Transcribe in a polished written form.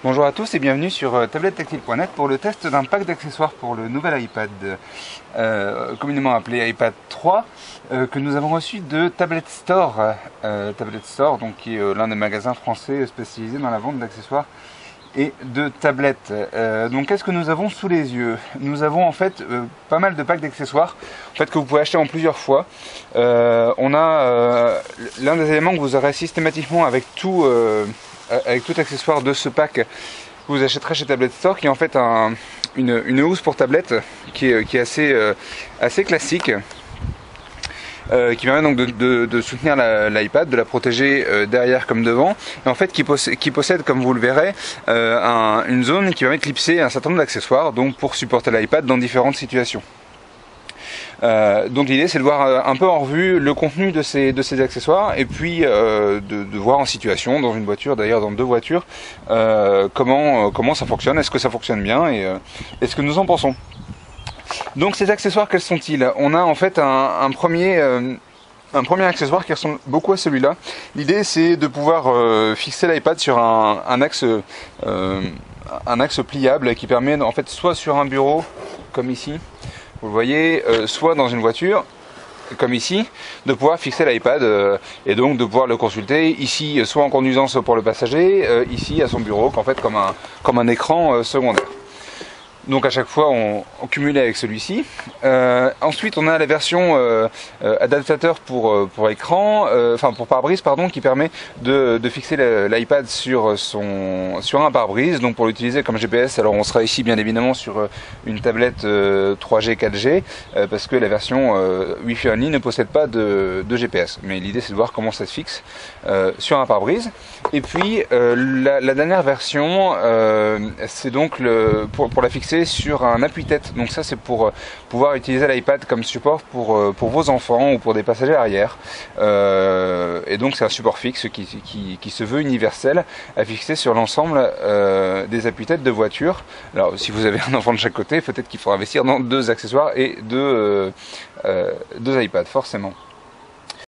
Bonjour à tous et bienvenue sur tablettextile.net pour le test d'un pack d'accessoires pour le nouvel iPad, communément appelé iPad 3, que nous avons reçu de Tablet Store, donc, qui est l'un des magasins français spécialisés dans la vente d'accessoires et de tablettes. Donc qu'est-ce que nous avons sous les yeux? Nous avons en fait pas mal de packs d'accessoires en fait, que vous pouvez acheter en plusieurs fois. On a l'un des éléments que vous aurez systématiquement avec tout accessoire de ce pack que vous achèterez chez Tablet Store, qui est en fait une housse pour tablette qui est assez classique, qui permet donc de soutenir l'iPad, de la protéger derrière comme devant, et en fait qui possède, comme vous le verrez, une zone qui permet de clipser un certain nombre d'accessoires, donc pour supporter l'iPad dans différentes situations. Donc l'idée c'est de voir un peu en revue le contenu de ces accessoires, et puis de voir en situation, dans une voiture, d'ailleurs dans deux voitures, comment ça fonctionne, est-ce que ça fonctionne bien, et ce que nous en pensons. Donc ces accessoires, quels sont-ils? On a en fait un premier accessoire qui ressemble beaucoup à celui-là. L'idée c'est de pouvoir fixer l'iPad sur un axe pliable qui permet en fait soit sur un bureau comme ici, vous le voyez, soit dans une voiture comme ici, de pouvoir fixer l'iPad et donc de pouvoir le consulter ici, soit en conduisant, soit pour le passager, ici à son bureau, en fait comme un écran secondaire. Donc à chaque fois on cumule avec celui-ci. Ensuite on a la version adaptateur pour écran, pour pare-brise pardon, qui permet de fixer l'iPad sur un pare-brise, donc pour l'utiliser comme GPS. Alors on sera ici bien évidemment sur une tablette 3G 4G, parce que la version Wi-Fi only ne possède pas de GPS. Mais l'idée c'est de voir comment ça se fixe sur un pare-brise. Et puis la dernière version, c'est donc pour la fixer sur un appuie-tête. Donc ça c'est pour pouvoir utiliser l'iPad comme support pour vos enfants ou pour des passagers arrière. Et donc c'est un support fixe qui se veut universel, à fixer sur l'ensemble des appuie-têtes de voiture. Alors si vous avez un enfant de chaque côté, peut-être qu'il faudra investir dans deux accessoires et deux iPads forcément.